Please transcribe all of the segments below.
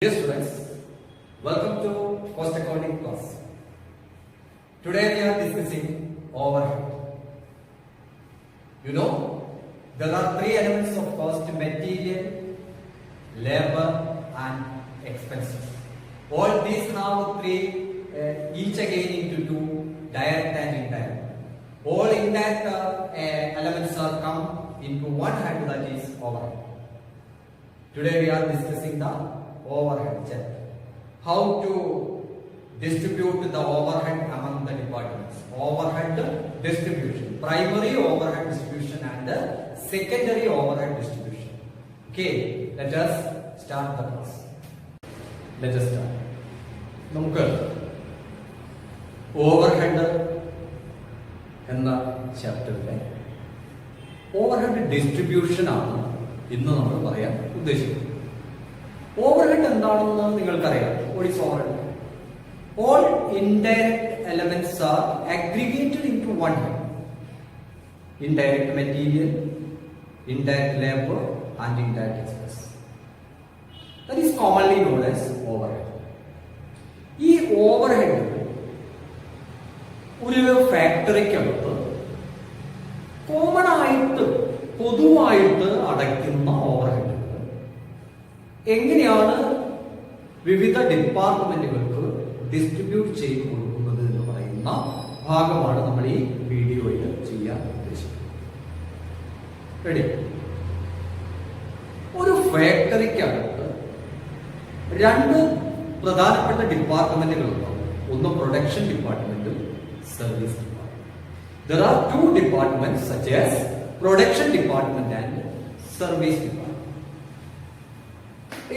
Dear students, welcome to cost accounting class. Today we are discussing overhead. You know, there are three elements of cost: material, labor and expenses. All these have three, each again into two, direct and indirect. All indirect elements are come into one head, that is overhead. Today we are discussing the overhead chapter. How to distribute the overhead among the departments. Overhead distribution. Primary overhead distribution and the secondary overhead distribution. Okay, let us start the class. Let us start. നമുക്ക് overhead എന്ന ചാപ്റ്ററിലെ overhead distribution ആണ് ഇന്ന് നമ്മൾ പറയാൻ ഉദ്ദേശിക്കുന്നത്. Overhead എന്താണെന്ന് നിങ്ങൾക്കറിയാം. What is overhead? All indirect elements are aggregated into one head. Indirect material, indirect labor and indirect expense. That is commonly known as overhead. ഈ ഓവർഹെഡ് ഒരു ഫാക്ടറിക്കകത്ത് കോമൺ ആയിട്ട് പൊതുവായിട്ട് അടയ്ക്കുന്ന ഓവർഹെഡ് എങ്ങനെയാണ് വിവിധ ഡിപ്പാർട്ട്മെന്റുകൾക്ക് ഡിസ്ട്രിബ്യൂട്ട് ചെയ്ത് കൊടുക്കുന്നത് എന്ന് പറയുന്ന ഭാഗമാണ് നമ്മൾ ഈ വീഡിയോയിൽ ചെയ്യാൻ ഉദ്ദേശിക്കുന്നത്. റെഡി? ഒരു ഫാക്ടറിക്കകത്ത് രണ്ട് പ്രധാനപ്പെട്ട ഡിപ്പാർട്ട്മെന്റുകൾ ഉണ്ടാവും. ഒന്ന് പ്രൊഡക്ഷൻ ഡിപ്പാർട്ട്മെന്റും service department. There are two departments such as production department and service department.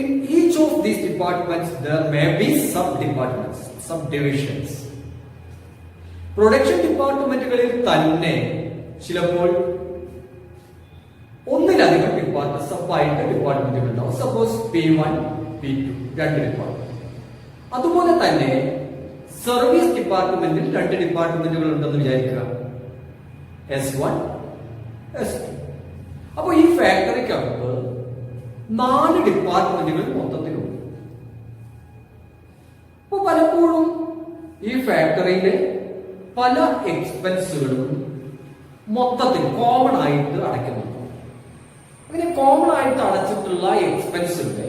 In each of these departments there may be sub-departments, subdivisions. Production ഡിപ്പാർട്ട്മെന്റുകളിൽ തന്നെ ചിലപ്പോൾ ഒന്നിലധികം സബായിട്ട് ഡിപ്പാർട്ട്മെന്റുകൾ ഉണ്ടാവും. സപ്പോസ് P1, P2 രണ്ട് ഡിപ്പാർട്ട്മെന്റ്. അതുപോലെ തന്നെ സർവീസ് ഡിപ്പാർട്ട്മെന്റിൽ രണ്ട് ഡിപ്പാർട്ട്മെന്റുകൾ ഉണ്ടെന്ന് വിചാരിക്കുക, S1, S2. അപ്പോൾ ഈ ഫാക്ടറിക്കകത്ത് 4 ഡിപ്പാർട്ട്മെന്റുകൾ മൊത്തത്തിലുണ്ട്. അപ്പോൾ പലപ്പോഴും ഈ ഫാക്ടറിയിലെ പല എക്സ്പെൻസുകളും മൊത്തത്തിൽ കോമൺ ആയിട്ട് അടയ്ക്കുന്നുണ്ട്. അങ്ങനെ കോമൺ ആയിട്ട് അടച്ചിട്ടുള്ള എക്സ്പെൻസുകളെ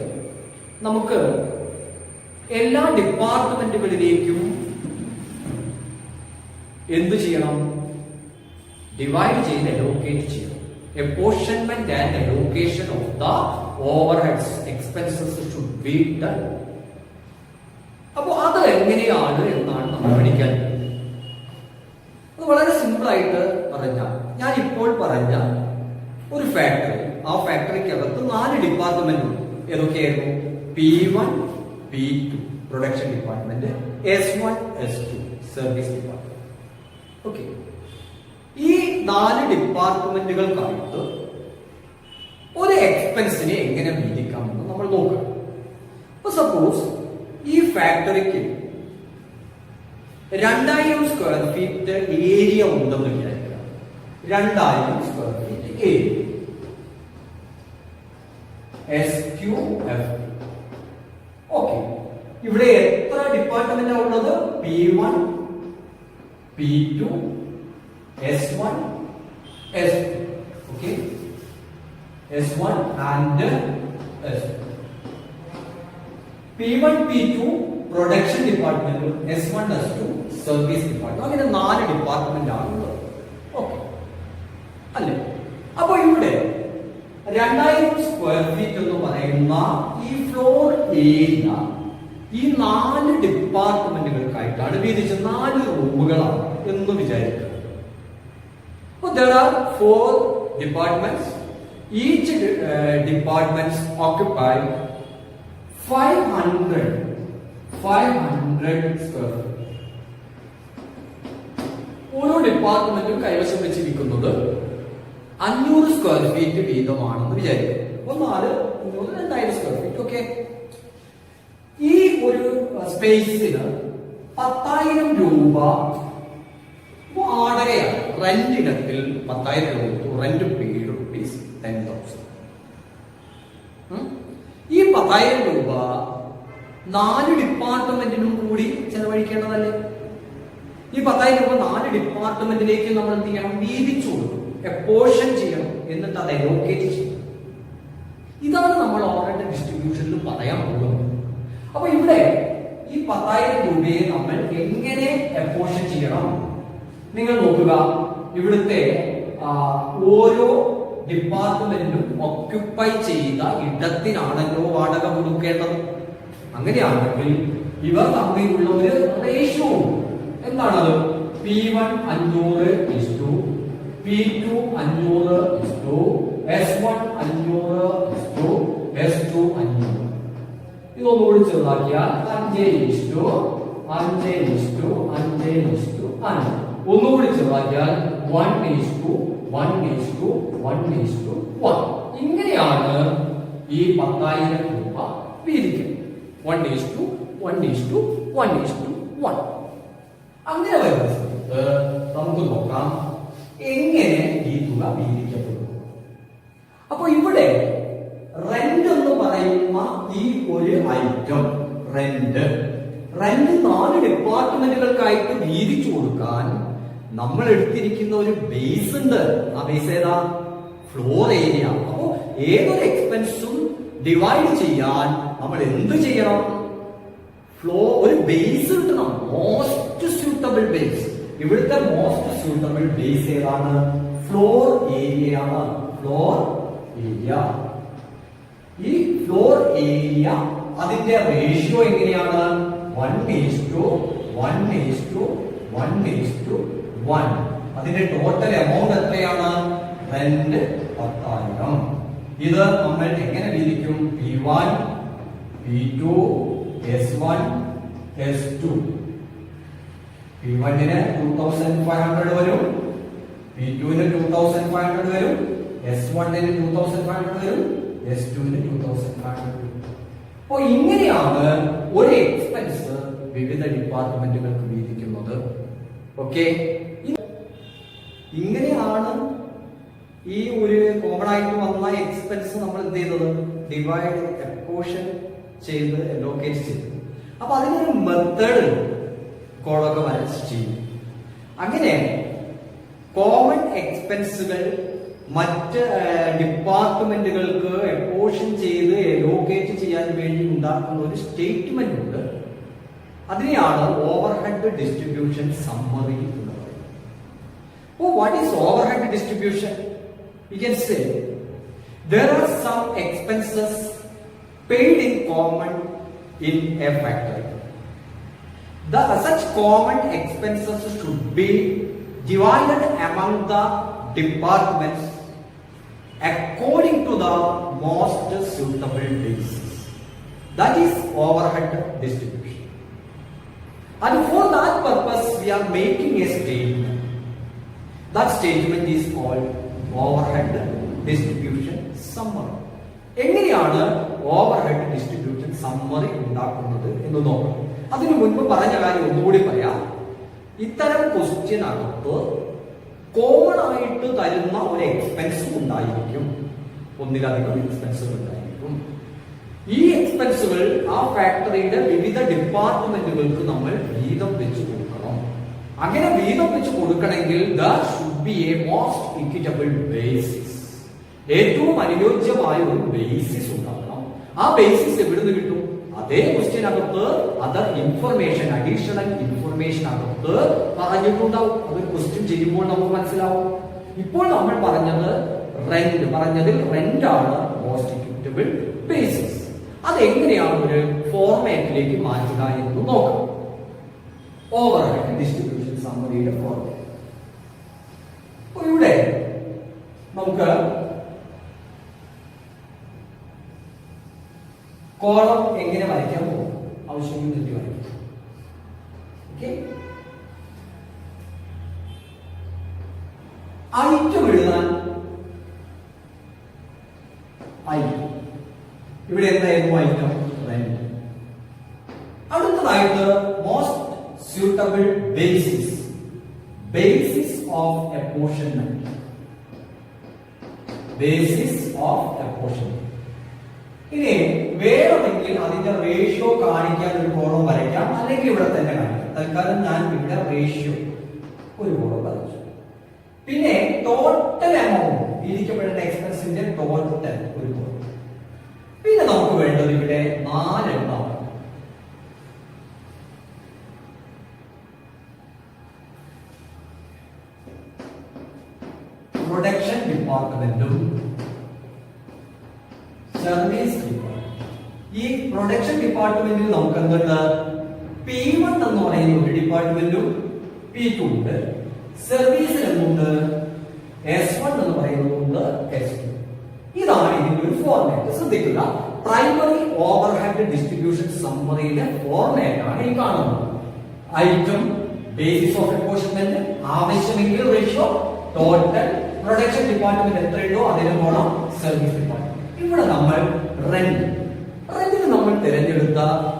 നമുക്ക് എല്ലാ ഡിപ്പാർട്ട്മെന്റുകളിലേക്കും എന്ത് ചെയ്യണം? ഡിവൈഡ് ചെയ്ത് അലോക്കേറ്റ് ചെയ്യണം. Apportionment and allocation of the overheads expenses should be done. അപ്പോൾ അത് എങ്ങനെയാണ് എന്നാണ് നമ്മൾ പഠിക്കാൻ. അത് വളരെ സിമ്പിൾ ആയിട്ട് പറഞ്ഞാൽ, ഞാൻ ഇപ്പോൾ പറഞ്ഞ ഒരു ഫാക്ടറി, ആ ഫാക്ടറിക്കകത്ത് 4 ഡിപ്പാർട്ട്മെന്റ് ഉണ്ട്. ഏതൊക്കെയായിരുന്നു? P1, P2 production department, S1, S2 service department. Okay, ഈ 4 ഡിപ്പാർട്ട്മെന്റുകൾക്കായിട്ട് ഒരു എക്സ്പെൻസിനെ എങ്ങനെ വീതിക്കാമെന്ന് നമ്മൾ നോക്കാം. അപ്പൊ സപ്പോസ് ഈ ഫാക്ടറിക്ക് 2000 സ്ക്വയർ ഫീറ്റ് ഏരിയ ഉണ്ടെന്ന് വിചാരിക്കുക. 2000 square feet area, SQF. Okay, ഇവിടെ എത്ര ഡിപ്പാർട്ട്മെന്റ് ഉള്ളത്? P1, P2, S1, S2. Okay, S1 and S2. P1, P2 production department, S1, S2 service department. അങ്ങനെ 4 ഡിപ്പാർട്ട്മെന്റ് ആണുള്ളത്. ഓക്കെ അല്ലേ? അപ്പൊ ഇവിടെ 2000 സ്ക്വയർ ഫീറ്റ് എന്ന് പറയുന്ന ഈ ഫ്ലോർ ഏരിയ ഈ 4 ഡിപ്പാർട്ട്മെന്റുകൾക്കായിട്ടാണ് വീതിച്ച് 4 റൂമുകളാണ് എന്ന് വിചാരിക്കുക. So there are 4 departments. Each departments occupy 500 square feet. ഓരോ ഡിപ്പാർട്ട്മെന്റും കൈവശം വെച്ചിരിക്കുന്നത് 500 സ്ക്വയർ ഫീറ്റ് വീതമാണെന്ന് വിചാരിക്കുക. 4, 3, 2000 സ്ക്വയർ ഫീറ്റ്. ഓക്കെ, ഈ ഒരു സ്പേസിന് 10,000 രൂപ വാടകയാണ്. റെന്റ് ഇനത്തിൽ 10,000 രൂപ റെന്റ് പെയ്ഡ് rupees 10,000. ഈ 10,000 രൂപ 4 ഡിപ്പാർട്ട്മെന്റിനും കൂടി ചെലവഴിക്കേണ്ടതല്ലേ? ഈ 10,000 രൂപ 4 ഡിപ്പാർട്ട്മെന്റിലേക്ക് നമ്മൾ എന്ത് ചെയ്യണം? വീതിച്ചു കൊടുക്കും, എപ്പോർഷൻ ചെയ്യണം, എന്നിട്ട് അത് അലോക്കേറ്റ് ചെയ്യണം. ഇതാണ് നമ്മൾ ഓവർഹെഡ് ഡിസ്ട്രിബ്യൂഷനിൽ പറയാൻ പോകുന്നത്. അപ്പൊ ഇവിടെ ഈ 10,000 രൂപയെ നമ്മൾ എങ്ങനെ എപ്പോർഷൻ ചെയ്യണം? നിങ്ങൾ നോക്കുക, ഇവിടുത്തെ ഓരോ ഡിപ്പാർട്ട്മെന്റും ഓക്യുപ്പൈ ചെയ്ത ഇടത്തിനാണല്ലോ വാടക കൊടുക്കേണ്ടത്. അങ്ങനെയാണെങ്കിൽ ഇവർ തമ്മിലുള്ള ഒരു റേഷ്യോ എന്താണത്? P1 500 P2 500 S1 500 S2 500. ഇതൊന്നുകൂടി ചെറുതാക്കിയാൽ 5:5:5:5:5. ഒന്നുകൂടി ചെറുതാക്കിയാൽ 1:1:1:1. ഇങ്ങനെയാണ് ഈ 10,000 രൂപ വീതിക്കുന്നത്. 1:1:1:1. അങ്ങനെ വരുന്ന സമയത്ത് നമുക്ക് നോക്കാം എങ്ങനെ ഈ തുക വീതിക്കപ്പെടും. അപ്പൊ ഇവിടെ റെന്റ് എന്ന് പറയുന്ന ഈ ഒരു ഐറ്റം, റെന്റ് 4 ഡിപ്പാർട്ട്മെന്റുകൾക്കായിട്ട് വീതിച്ചു കൊടുക്കാൻ നമ്മൾ എടുത്തിരിക്കുന്ന ഒരു ബേസ് ഉണ്ട്. ആ ബേസ് ഏതാ? Floor area. അപ്പോ ഏതൊരു എക്സ്പെൻസും ഡിവൈഡ് ചെയ്യാൻ നമ്മൾ എന്ത് ചെയ്യണം? ഒരു ബേസ് കിട്ടണം, മോസ്റ്റ് സ്യൂട്ടബിൾ ബേസ്. ഇവിടുത്തെ മോസ്റ്റ് സ്യൂട്ടബിൾ ബേസ് ഏതാണ്? ഫ്ലോർ ഏരിയ ആണ്. Floor area. ഈ ഫ്ലോർ ഏരിയ അതിന്റെ റേഷ്യോ എങ്ങനെയാണ്? 1:1:1:1. അതിന്റെ ടോട്ടൽ എമൗണ്ട് എത്രയാണ്? റെന്റ് 10,000. ഇത് നമ്മൾ എങ്ങനെ വീതിക്കും? P1 P2 S1 S2. P1 ന് 2,500 വരും, P2 ന് 2,500 വരും, S1 ന് 2,500 വരും, S2 ന് 2,500 വരും. അപ്പൊ ഇങ്ങനെയാണ് ഒരു എക്സ്പെൻസ് വിവിധ ഡിപ്പാർട്ട്മെന്റുകൾക്ക് വീതിക്കുന്നത്. ഓക്കെ, ഇങ്ങനെയാണ് ഈ ഒരു കോമൺ ആയിട്ട് വന്ന എക്സ്പെൻസ് നമ്മൾ എന്ത് ചെയ്തത്? ഡിവൈഡ്, എപ്പോർഷൻ ചെയ്ത് അലോക്കേറ്റ് ചെയ്തു. അപ്പൊ അതിനൊരു മെത്തേഡ് കോഡൊക്കെ വരച്ച് ചെയ്യും. അങ്ങനെ കോമൺ എക്സ്പെൻസുകൾ മറ്റ് ഡിപ്പാർട്ട്മെന്റുകൾക്ക് എപ്പോർഷൻ ചെയ്ത് അലോക്കേറ്റ് ചെയ്യാൻ വേണ്ടി ഉണ്ടാക്കുന്ന ഒരു സ്റ്റേറ്റ്മെന്റ് ഉണ്ട്. അതിനെയാണ് ഓവർഹെഡ് ഡിസ്ട്രിബ്യൂഷൻ സമ്മറി എന്ന് പറയുന്നത്. Oh, what is overhead distribution? We can say there are some expenses paid in common in a factory. Such common expenses should be divided among the departments according to the most suitable basis. That is overhead distribution. And for that purpose, we are making a statement. That statement is called overhead distribution summary. എങ്ങനെയാണ് overhead distribution summary ഉണ്ടാക്കുന്നത് എന്ന് നോക്കാം. അതിനു മുൻപ് പറഞ്ഞ കാര്യം ഒന്നുകൂടി പറയാം. ഇത്തരം ക്വസ്റ്റ്യനകത്ത് കോമൺ ആയിട്ട് തരുന്ന ഒരു എക്സ്പെൻസ് ഉണ്ടായിരിക്കും, ഒന്നിലധികം എക്സ്പെൻസുകൾ ഉണ്ടായിരിക്കും. ഈ എക്സ്പെൻസുകൾ ആ ഫാക്ടറിയുടെ വിവിധ ഡിപ്പാർട്ട്മെന്റുകൾക്ക് നമ്മൾ വീതം വെച്ച് കൊടുക്കണം. അങ്ങനെ വീതം വെച്ച് കൊടുക്കണമെങ്കിൽ there should be a most equitable basis. ഏറ്റവും അനുയോജ്യമായ ഒരു ബേസിസ് ഉണ്ടാകണം. ആ ബേസിസ് എവിടുന്ന് കിട്ടും? അതേ ക്വസ്റ്റ്യൻ അകത്ത് അതർ ഇൻഫർമേഷൻ, അഡീഷണൽ ഇൻഫർമേഷൻ അകത്ത് പറഞ്ഞിട്ടുണ്ടാവും. അത് ക്വസ്റ്റ്യൻ ചെയ്യുമ്പോൾ നമുക്ക് മനസ്സിലാവും. ഇപ്പോൾ നമ്മൾ പറഞ്ഞതിൽ റെന്റ് ആണ് മോസ്റ്റ് ഇക്വിറ്റബിൾ ബേസിസ്. അതെങ്ങനെയാണ് ഒരു ഫോർമാറ്റിലേക്ക് മാറ്റുക എന്ന് നോക്കാം. ഓവർഹെഡ് ഡിസ്ട്രിബ്യൂഷൻ സമ്മറിയുടെ ഫോർമാറ്റ്. ഇവിടെ നമുക്ക് കോളം എങ്ങനെ വരയ്ക്കാൻ പോകും? ആവശ്യമെങ്കിൽ നിർത്തി വരയ്ക്കും. ഓക്കെ, ഐറ്റം എഴുതാൻ ഐറ്റം. ഇവിടെ എന്തായിരുന്നു ഐറ്റം? റെന്റ്. അടുത്തതായിട്ട് most suitable basis, basis of apportionment. Basis of apportionment. ഇനി വേണമെങ്കിൽ വേണമെങ്കിൽ അതിന്റെ റേഷ്യോ കാണിക്കാൻ ഒരു കോളം വരയ്ക്കാം, അല്ലെങ്കിൽ ഇവിടെ തന്നെ കാണിക്കാം. തൽക്കാലം ഞാൻ ഇവിടെ റേഷ്യോ ഒരു കോളം വരച്ചു. പിന്നെ ടോട്ടൽ എമൗണ്ട് വിധിക്കപ്പെടുന്ന എക്സ്പെൻസിന്റെ ടോട്ടൽ ഒരു കോളം. പിന്നെ നമുക്ക് വേണ്ടത് ഇവിടെ 4 എണ്ണമാണ്. പ്രൊഡക്ഷൻ ഡിപ്പാർട്ട്മെന്റും സർവീസ് ഡിപ്പാർട്ട്മെന്റ്. ഈ പ്രൊഡക്ഷൻ ഡിപ്പാർട്ട്മെന്റിൽ നമുക്ക് എന്തുണ്ട്? P1 എന്ന് പറയുന്ന ഒരു ഡിപ്പാർട്ട്മെന്റും P2 ഉണ്ട്. സർവീസിൽ എന്തുണ്ട്? S1 എന്ന് പറയുന്നുണ്ട്, S2. ഇതാണ് ഇതിന്റെ ഒരു ഫോർമാറ്റ്. ശ്രദ്ധിക്കുക, പ്രൈമറി ഓവർഹെഡ് ഡിസ്ട്രിബ്യൂഷൻ സമ്മറിയിലെ ഫോർമാറ്റ് ആണ് ഈ കാണുന്നത്. ഐറ്റം, ബേസിസ് ഓഫ് അപ്പോർഷൻമെന്റ്, ആവശ്യമെങ്കിൽ റേഷ്യോ, ടോട്ടൽ, പ്രൊഡക്ഷൻ ഡിപ്പാർട്ട്മെന്റ് എത്രയുണ്ടോ അതിന് പോണം സർവീസ് ഡിപ്പാർട്ട്മെന്റ്. ഇവിടെ നമ്മൾ റെന്റിന് നമ്മൾ തിരഞ്ഞെടുത്ത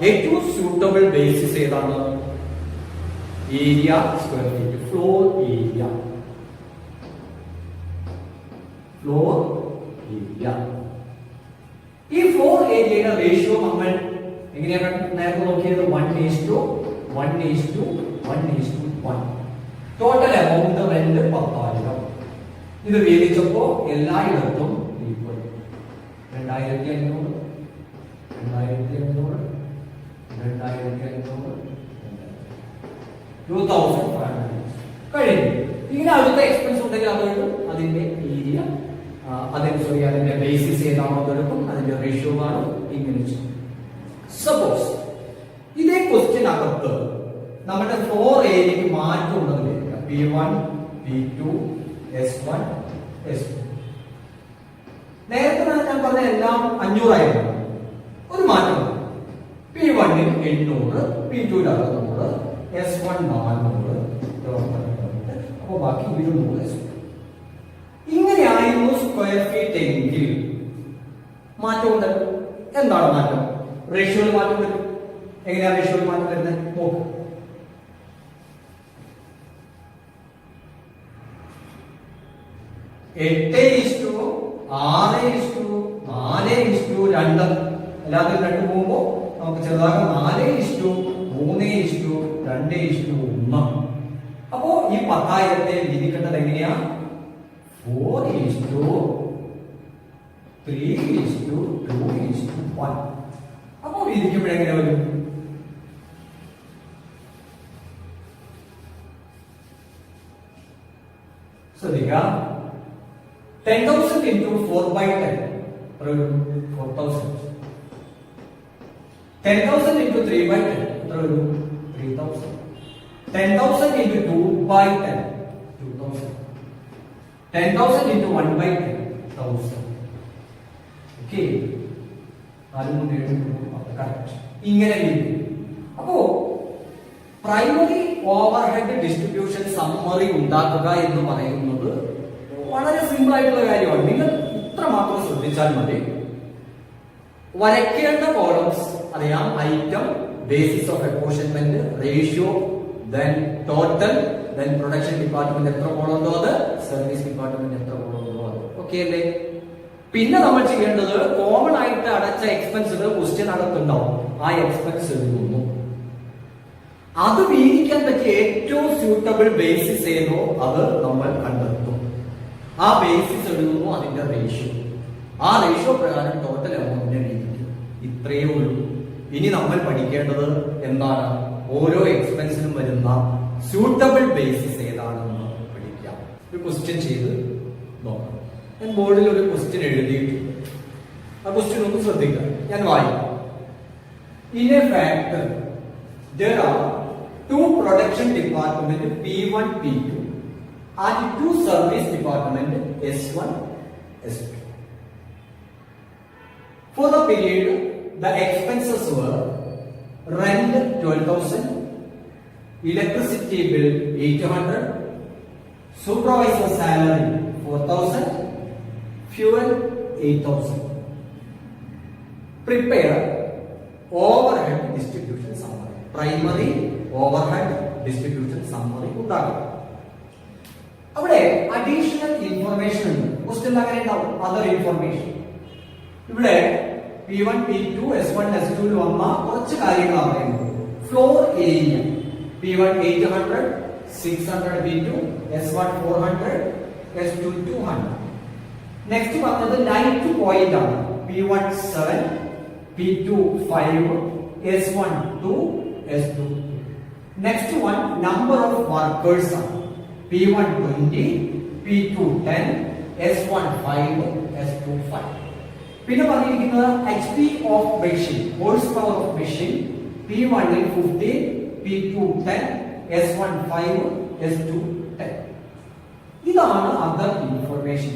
ഏറ്റവും സ്യൂട്ടബിൾ ബേസിസ് ഏതാണ്? Area square feet, floor area. ഈ ഫ്ലോർ ഏരിയയുടെ റേഷ്യോ നമ്മൾ എങ്ങനെയാണ് നേരത്തെ നോക്കിയത്? 1:1:1:1. Total amount rent 10,000. ഇത് വീതിച്ചപ്പോ എല്ലായിടത്തും 2,500, 2,500, 2,500, 2,500 കഴിഞ്ഞു. ഇങ്ങനെ അടുത്ത എക്സ്പെൻസ് ഉണ്ടെങ്കിൽ അതെടുക്കും, അതിന്റെ ഏരിയ അതിന്റെ ബേസിസ് ഏതാണോ അതെടുക്കും, അതിന്റെ റേഷ്യോ കാണും. ഇങ്ങനെ സപ്പോസ് ഇതേ ക്വസ്റ്റ്യൻ അകത്ത് നമ്മുടെ ഫ്ലോർ ഏരിയക്ക് മാറ്റം ഉണ്ടെന്ന് വരിക. P1, P2, S1, S2. നേരത്തെ ഞാൻ പറഞ്ഞ എല്ലാം 500 ആയിരുന്നു. ഒരു മാറ്റം, P1 800, P2 600, S1 400, അപ്പൊ ബാക്കി 200. ഇങ്ങനെയായിരുന്നു സ്ക്വയർ ഫീറ്റ് എങ്കിൽ മാറ്റമുണ്ട്. എന്താണ് മാറ്റം? റേഷ്യോയിൽ മാറ്റം വരും. എങ്ങനെയാണ് റേഷ്യോയിൽ മാറ്റം വരുന്നത്? നോക്ക്. എട്ട് 6:4:2 എല്ലാത്തിനും 2 പോകുമ്പോ നമുക്ക് ചെറുതാക്കാം. 4:3:2:1. അപ്പോ ഈ 10,000 വിധിക്കേണ്ടത് എങ്ങനെയാ? 4:3:2:1. അപ്പോ വിധിക്കുമ്പോഴെങ്ങനെ വരും? ശ്രദ്ധിക്കുക, 10,000 into 4/10 4,000. 10,000 into 3/10 3,000. 10,000 into 2/10 2,000. 10,000 into 1/10 1,000. Okay, ഇങ്ങനെ. അപ്പോ പ്രൈമറി ഓവർഹെഡ് ഡിസ്ട്രിബ്യൂഷൻ സമ്മറി ഉണ്ടാക്കുക എന്ന് പറയുന്നത് വളരെ സിമ്പിൾ ആയിട്ടുള്ള കാര്യമാണ്. നിങ്ങൾ ഇത്ര മാത്രം ശ്രദ്ധിച്ചാൽ മതി. വരയ്ക്കേണ്ട കോളംസ് അറിയാം. Item, basis of apportionment, ratio, then total, then production department എത്ര കോളം ഉണ്ടോ അത്, സർവീസ് ഡിപ്പാർട്ട്മെന്റ് എത്ര കോളം ഉണ്ടോ അത്. ഓക്കെ അല്ലേ? പിന്നെ നമ്മൾ ചെയ്യേണ്ടത് കോമൺ ആയിട്ട് അടച്ച എക്സ്പെൻസുകൾ ക്വസ്റ്റ്യൻ അകത്തുണ്ടാവും. ആ എക്സ്പെൻസ് എഴുതുന്നു. അത് വീതിക്കാൻ പറ്റിയ ഏറ്റവും സ്യൂട്ടബിൾ ബേസിസ് ഏതോ അത് നമ്മൾ കണ്ടെത്തും. ആ ബേസിസ് എഴുതുന്നു, അതിന്റെ റേഷ്യോ. ആ റേഷ്യോ പ്രകാരം ടോട്ടൽ എമൗണ്ടിനെ വീതിക്കും. ഇത്രയേ ഉള്ളൂ. ഇനി നമ്മൾ പഠിക്കേണ്ടത് എന്താണ്? ഓരോ എക്സ്പെൻസിനും വരുന്ന സ്യൂട്ടബിൾ ബേസിസ് ഏതാണെന്ന് പഠിക്കാം. ഒരു ക്വസ്റ്റ്യൻ ചെയ്ത് നോക്കാം. ഞാൻ ബോർഡിൽ ഒരു ക്വസ്റ്റ്യൻ എഴുതിയിട്ടുണ്ട്. ആ ക്വസ്റ്റ്യൻ ഒന്ന് ശ്രദ്ധിക്കാം. ഞാൻ വായിക്കാം. In a factory, there are 2 production department P1, P2 and 2 service department S1, S2. For the period, the expenses were rent 12,000, electricity bill 800, supervisor salary 4,000, fuel 8,000. Prepare overhead distribution summary. Primary overhead distribution summary ഉണ്ടാകും. അവിടെ additional information ഉണ്ട്. Question അങ്ങനെ ഉണ്ടാവും. Other information. ഇവിടെ P1, P2, S1, S2 ൽ വന്ന കുറച്ച് കാര്യങ്ങളാണ് പറയുന്നത്. Floor area P1 800, 600 P2, S1 400, S2 200. Next പറഞ്ഞത് ലൈറ്റ് പോയിന്റ് ആണ്. P1 7, P2 5, S1 2, S2 2. Next one number of workers ആണ്. P1 20, P2 10, S1 5, S2 5. പിന്നെ പറഞ്ഞിരിക്കുന്നത് HP of machine, horse power of machine. P1 50, P2 10, S1 5, S2 10. ഇതാണ് other information.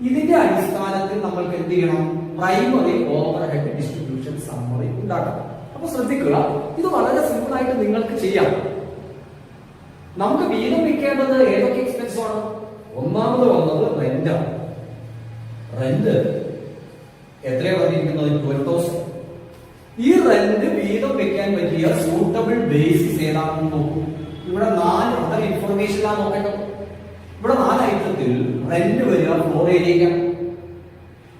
ഇതിന്റെ അടിസ്ഥാനത്തിൽ നമ്മൾക്ക് എന്ത് ചെയ്യണം? പ്രൈമറി ഓവർഹെഡ് ഡിസ്ട്രിബ്യൂഷൻ സമ്മറി ഉണ്ടാക്കണം. അപ്പൊ ശ്രദ്ധിക്കുക, ഇത് വളരെ സിമ്പിൾ ആയിട്ട് നിങ്ങൾക്ക് ചെയ്യാം. നമുക്ക് വീതം വെക്കേണ്ടത് ഏതൊക്കെ എക്സ്പെൻസ് ആണ്? ഒന്നാമത് വന്നത് റെന്റ് ആണ്. റെന്റ് എത്രയാ പറഞ്ഞിരിക്കുന്നത്? 12,000. ഈ റെന്റ് വീതം വെക്കാൻ പറ്റിയ സൂട്ടബിൾ ബേസിസ് ഏതാണെന്ന് നോക്കൂ. ഇവിടെ 4 അതർ ഇൻഫർമേഷനാണ് നോക്കേണ്ടത്. ഇവിടെ 4 ഐറ്റത്തിൽ റെന്റ് വരിക ഫ്ലോർ ഏരിയയ്ക്കാണ്.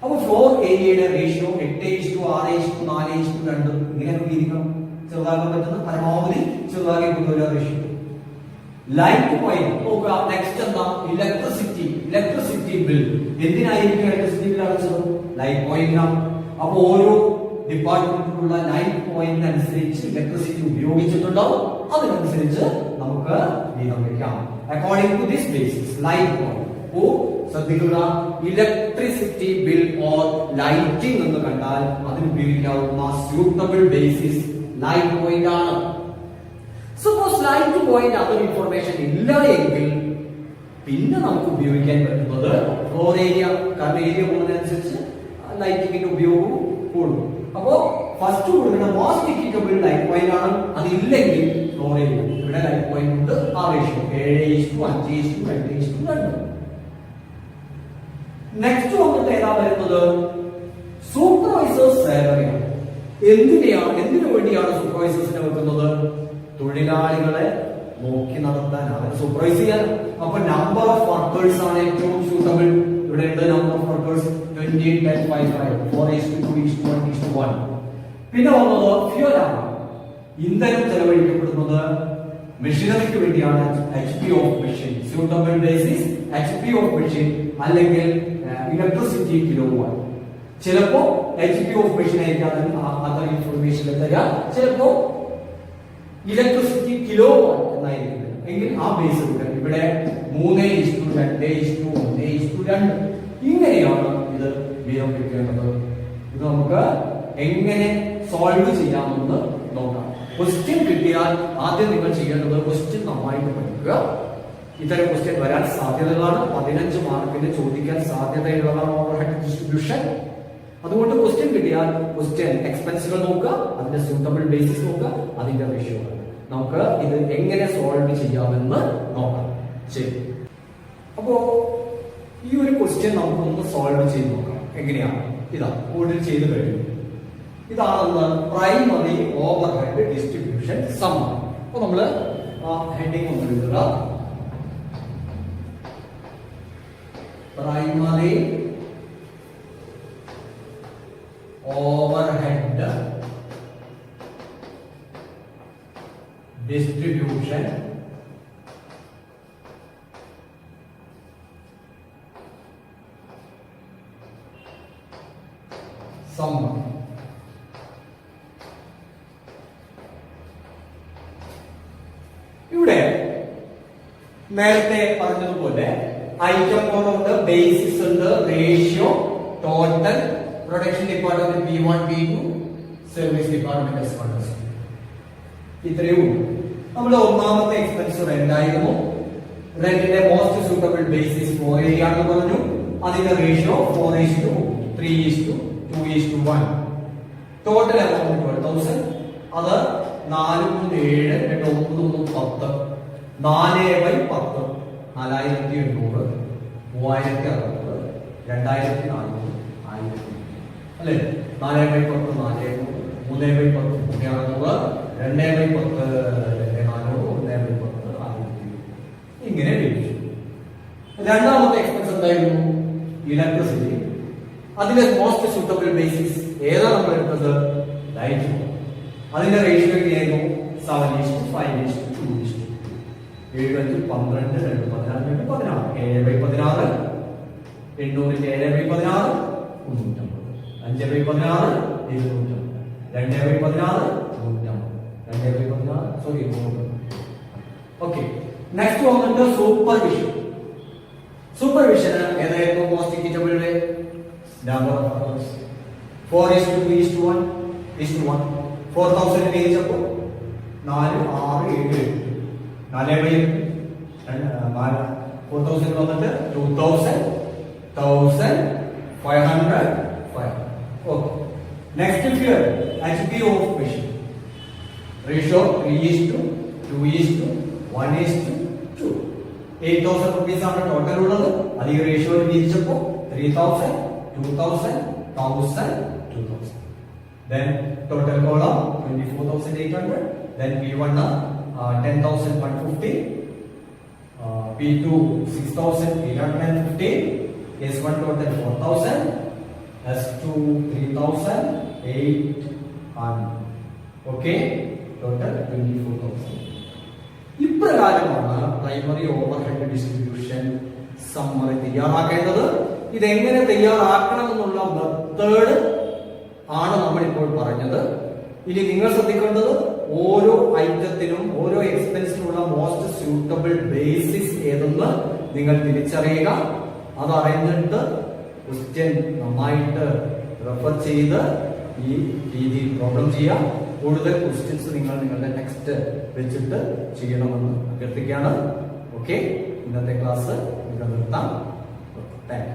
അപ്പൊ ഫ്ലോർ ഏരിയയുടെ റേഷ്യോ 8:6:4:2 ഇങ്ങനെ ഇരിക്കണം. ചെറുതാക്കാൻ പറ്റുന്ന പരമാവധി ചെറുതാക്കി കൊണ്ടുവരിക റേഷ്യോ. ലൈറ്റ് പോയിന്റ് നോക്കുക. നെക്സ്റ്റ് എന്താ? ഇലക്ട്രിസിറ്റി. ഇലക്ട്രിസിറ്റി ബിൽ എന്തിനായിരിക്കും ഇലക്ട്രിസിറ്റി ബിൽ അടച്ചത്? ലൈറ്റ് പോയിന്റിനാണ്. അപ്പൊ ഓരോ ഡിപ്പാർട്ട്മെന്റിലുള്ള ലൈറ്റ് പോയിന്റ് അനുസരിച്ച് ഇലക്ട്രിസിറ്റി ഉപയോഗിച്ചിട്ടുണ്ടാവും. അതിനനുസരിച്ച് നമുക്ക് വീതം വെക്കാം. According to this basis light point. ഓ ശ്രദ്ധിക്കുക, ഇലക്ട്രിസിറ്റി ബിൽ ഓർ ലൈറ്റിംഗ് എന്ന് കണ്ടാൽ അതിന് ഉപയോഗിക്കാവുന്ന സ്യൂട്ടബിൾ ബേസിസ് ലൈറ്റ് പോയിന്റ് ആണ്. സപ്പോസ് ലൈറ്റ് പോയിന്റ് അതൊരു ഇൻഫർമേഷൻ ഇല്ല എങ്കിൽ പിന്നെ നമുക്ക് ഉപയോഗിക്കാൻ പറ്റുന്നത് ഫ്ലോർ ഏരിയ. കാരണം ഏരിയ കൂടുന്നതനുസരിച്ച് ലൈറ്റിംഗിന്റെ ഉപയോഗവും കൂടും. അപ്പോ ഫസ്റ്റ് കൊടുക്കുന്ന മോസ്റ്റ് ഇക്വിറ്റബിൾ ലൈറ്റ് പോയിന്റ് ആണ്. അതില്ലെങ്കിൽ ഫ്ലോർ ഏരിയ. ഇവിടെ ലൈറ്റ് പോയിന്റ് ഉണ്ട്. ആ റേഷ്യോ 7:5:2:2. നെക്സ്റ്റ് വന്നിട്ട് ഏതാ വരുന്നത്? സൂപ്പർവൈസേഴ്സ് സാലറിയാണ്. എന്തിനു വേണ്ടിയാണ് സൂപ്പർവൈസേഴ്സിനെ വെക്കുന്നത്? തൊഴിലാളികളെ നോക്കി നടത്താൻ, അവരെ സൂപ്പർവൈസ് ചെയ്യാൻ. അപ്പൊ നമ്പർ ഓഫ് വർക്കേഴ്സ് ആണ് ഏറ്റവും സൂട്ടബിൾ. ഇവിടെ ഉണ്ട് നമ്പർ ഓഫ് വർക്കേഴ്സ് 20, 10, 5, 5, 4:2:1:1. പിന്നെ വന്നത് ഫ്യൂൽ ആണ്. ഇന്ധനം ചെലവഴിക്കപ്പെടുന്നത് മെഷീനറിക്ക് വേണ്ടിയാണ്. HP of machine suitable basis HP of machine അല്ലെങ്കിൽ ഇലക്ട്രിസിറ്റി കിലോവാട്ട്. ചിലപ്പോ HP ഓഫ് മെഷീൻ ആയിരിക്കാം അതർ ഇൻഫർമേഷൻ തരിക, ചിലപ്പോ ഇലക്ട്രിസിറ്റി കിലോവാട്ട് എന്നായിരിക്കും. എങ്കിൽ ആ ബേസ് ഇവിടെ 3:2:1:2. ഇങ്ങനെയാണ് ഇത് വീതം വെക്കേണ്ടത്. ഇത് നമുക്ക് എങ്ങനെ സോൾവ് ചെയ്യാമെന്ന് നോക്കാം. ക്വസ്റ്റ്യൻ കിട്ടിയാൽ ആദ്യം നിങ്ങൾ ചെയ്യേണ്ടത് ക്വസ്റ്റ്യൻ നന്നായിട്ട് പഠിക്കുക. ഇത്തരം ക്വസ്റ്റ്യൻ വരാൻ സാധ്യതകളാണ്. 15 മാർക്കിന് ചോദിക്കാൻ സാധ്യതയുള്ളതാണ് ഓവർഹെഡ് ഡിസ്ട്രിബ്യൂഷൻ. അതുകൊണ്ട് ക്വസ്റ്റ്യൻ കിട്ടിയാൽ ക്വസ്റ്റ്യൻ എക്സ്പെൻസുകൾ നോക്കുക, അതിന്റെ സ്യൂട്ടബിൾ ബേസിസ് നോക്കുക, അതിന്റെ റേഷ്യോ നമുക്ക് ഇത് എങ്ങനെ സോൾവ് ചെയ്യാമെന്ന് നോക്കാം. ശരി, അപ്പോ ഈ ഒരു ക്വസ്റ്റ്യൻ നമുക്കൊന്ന് സോൾവ് ചെയ്ത് നോക്കാം. എങ്ങനെയാണ്? ഇതാ കൂടുതൽ ചെയ്ത് കഴിഞ്ഞു. ഇതാണ് പ്രൈമറി ഓവർഹെഡ് ഡിസ്ട്രിബ്യൂഷൻ സമ്മറി. അപ്പൊ നമ്മള് ഹെഡിങ് ഒന്ന് എഴുതുക. Primary overhead distribution summary. ഇവിടെ നേരത്തെ പറഞ്ഞതുപോലെ ഐറ്റം ഉണ്ട്, ബേസിസ് ഉണ്ട്, ratio, total, production department P1, P2, service department S1, S2. ഇത്രയും നമ്മുടെ ഒന്നാമത്തെ എക്സ്പെൻസ് റെന്റ് ആയിരുന്നു. റെന്റിന്റെ most suitable basis floor area ആണെന്ന് പറഞ്ഞു. അതിന്റെ റേഷ്യോ 4:3:2:1. Total amount 12,000. അത് 4 × 7 × 9 × 10 4/10 4,800 3,600 2,400 1000 അല്ലേ? 4/10 4,300 3/10 3,600 2/10 2,400 1/10 1000. ഇങ്ങനെ ലഭിച്ചു. രണ്ടാമത്തെ എക്സ്പെൻസ് എന്തായിരുന്നു? ഇലക്ട്രിസിറ്റി. അതിന്റെ മോസ്റ്റ് സൂട്ടബിൾ ബേസിസ് ഏതാ നമ്മൾ എടുത്തത്? ലൈറ്റ്. അതിന്റെ റേഷ്യോ എങ്ങനെയായിരുന്നു? 7:5:2:2. 7 12 2 16 2 16 7/16 800 7/16 350 5/16 250 2/16 2/16 സോറി. ഓക്കെ, നെക്സ്റ്റ് വന്നിട്ട് സൂപ്പർവിഷൻ. സൂപ്പർവിഷൻ ഏതായിരുന്നു most equitable way? Number of hours 4:2:1:1 4000 വിഭജിച്ചപ്പോൾ 4 6 7 8 4/8 4000 വന്നിട്ട് 2000 1000 500 500. Okay, next fear HB of vision ratio 3:2:1:2. 8,000 rupees ആണ് ടോട്ടൽ ഉള്ളത്. അത് ഈ റേഷ്യോയിൽ വിഭജിച്ചപ്പോൾ 3,000 2,000 1,000 2,000. Then total column 24,800. Then P1 10,150. P2 6,850. S1 total 4,000. S2 3,800. Okay, total 24,000. ഇപ്രകാരമാണ് primary overhead distribution summary തയ്യാറാക്കേണ്ടത്. ഇതെങ്ങനെ തയ്യാറാക്കണം എന്നുള്ള മെത്തേഡ് ആണ് നമ്മൾ ഇപ്പോൾ പറഞ്ഞത്. ഇനി നിങ്ങൾ ശ്രദ്ധിക്കേണ്ടത് ഓരോ ഐറ്റത്തിനും ഓരോ എക്സ്പെൻസിനുള്ള മോസ്റ്റ് സ്യൂട്ടബിൾ ബേസിസ് ഏതെന്ന് നിങ്ങൾ തിരിച്ചറിയുക. അതറിഞ്ഞിട്ട് ക്വസ്റ്റ്യൻ നന്നായിട്ട് റെഫർ ചെയ്ത് ഈ രീതിയിൽ പ്രോബ്ലം ചെയ്യാം. കൂടുതൽ ക്വസ്റ്റ്യൻസ് നിങ്ങൾ നിങ്ങളുടെ ടെക്സ്റ്റ് വെച്ചിട്ട് ചെയ്യണമെന്ന് അഭ്യർത്ഥിക്കുകയാണ്. ഓക്കെ, ഇന്നത്തെ ക്ലാസ് ഇവിടെ നിർത്താം. Thank you.